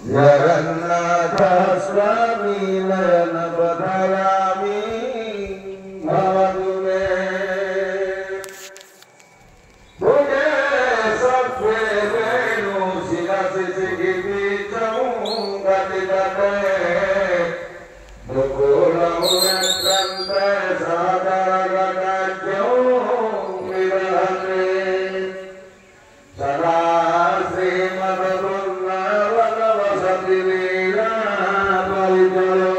Jagannatha Swami Nayana Patharami Bhavatu me Bhuje Sattve Venu Silasi Sikiti Cham Gatitate Dukula Munakrante Sadara Gagajyo Vidhate Sada Sri Madhurna Vadavasati Vira Paritaro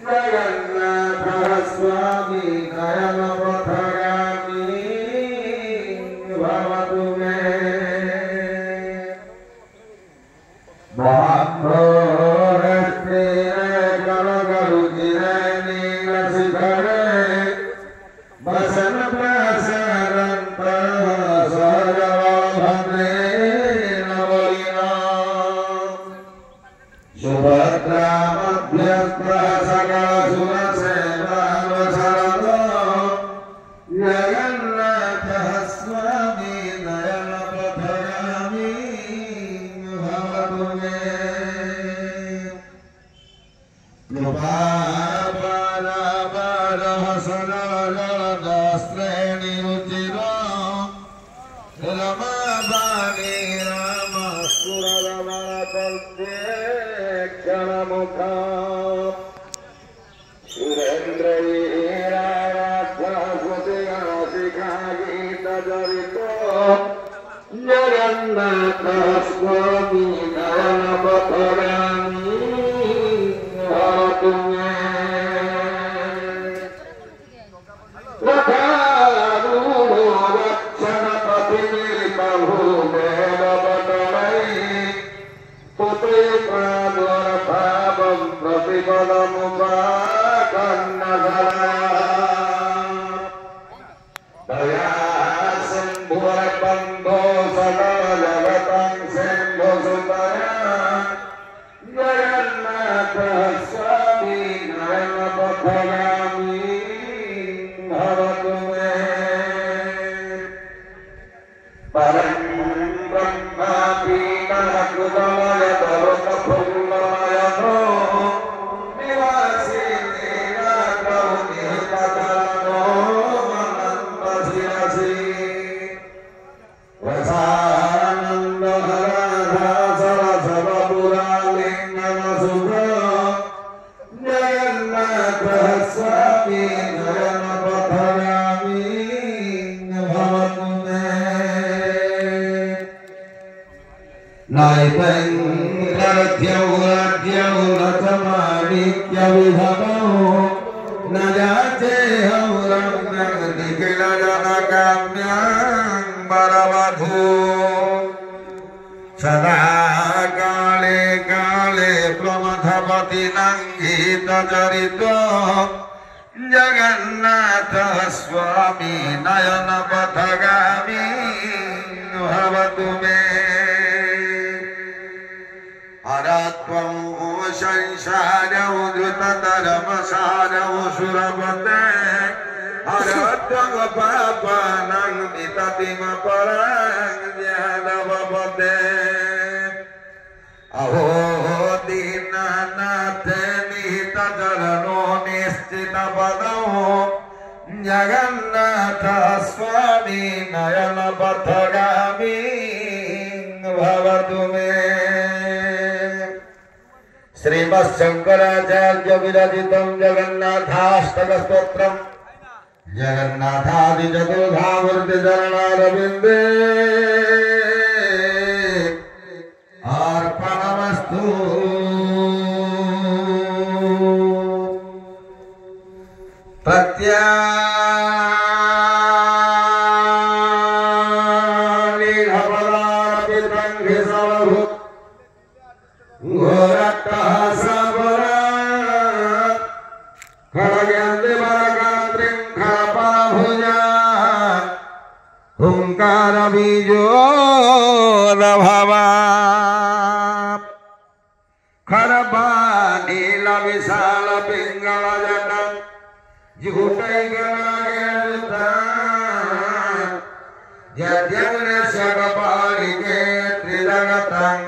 Jagannatha Swami Nayana Patharami Bhavatu me Bhavarastri Galagaruchire Nilasikhare Basana Prasaranta Sarvabhadre Navalina Subhadra Madhyastra Sakala Sunasena Vasarada Jagannatha Swami Nayana Patharami Bhavatu me Nupāpāra Vārahasana Ruchira Ramabhani Ramasura Ramakante Kyaramukha Surendra Ira Rakshasvati Asika Gita Jarito Jagannatha Swami Nayana Patharami Bhavatu me Rakharudo Rakshana Patinita Bhumena Patamai Putri Pradura Bhavam Pratipadam Upakannathara Daya Sambhura Bandho Sakala Jagatam Sambho Sundara Jagannatha Swami Nayana Patharami Bhavatu me Param Brahma Pita Kudamaya Bhavata Phulamaya Tho Nivasi Nira Kauni Katarano Mananta Sirasi Rasananda Haradha Sarasava Pura Lingana Sukha Jagannatha Swami Nayana Patharami Bhavatu me Naiteng Ratyau Ratyau Ratamanikya Vidhamau Najate Hauram Nikila Janakamyang Baravadhu Sada Kale Kale Pramathapati Nangita Jarito Jagannatha Swami Nayana Patharami Bhavatu me Haratvam Shansharau Drutadharamasadau Surabhate Haratvam Papanang Nitatima Parang Jyadavapate Aho Dinanathe Nitajarano Nishchita Padao Jagannatha Swami Nayana Patharami Bhavatu me Srimad Shankaracharya Virajitam Jagannathaštaka Stotram Jagannathaadi Chaturthamurti Charanarabinde Arpanamastu Pratyani Dhapadapitang Hisavabhut Ghorattaha Sabarat Kharagyanti Barakatrim Kharapabhuja Hunkara Bijo Rabhava Kharabani Lavisala Pingala Jatam Juhutai Gala Jadyamne Sakapalike Tridagatang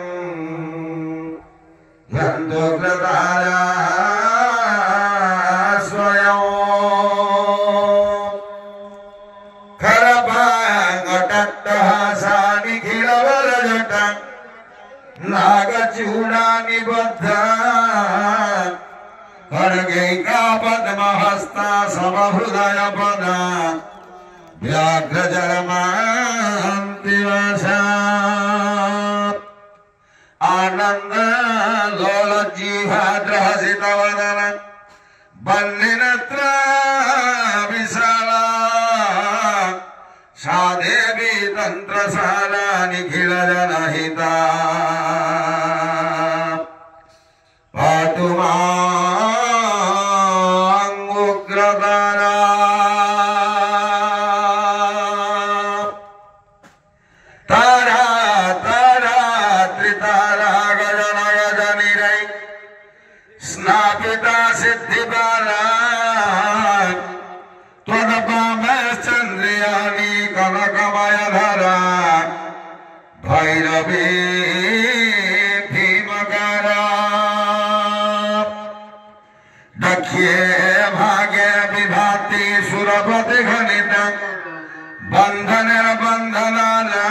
नागचूड़ा निबद्ध खड्गैका Padmahasta समहृदय पदा व्याघ्रचर्मान्तिवशा आनंद लोलजीहाद्रहसितवदन वल्लिनेत्र विशाला सा देवी तंत्रशाला निखिल जनहिता पातु मां उग्रतारा तारा तारा त्रितारा गजन गजनिरै स्नापिता सिद्धिबाला त्वदपामश्चन्द्रियाणि कनकमयधरा भैरवी भीमकरा दक्ष्ये भागे विभाति सुरपति घनित बन्धनिर्बन्धनाना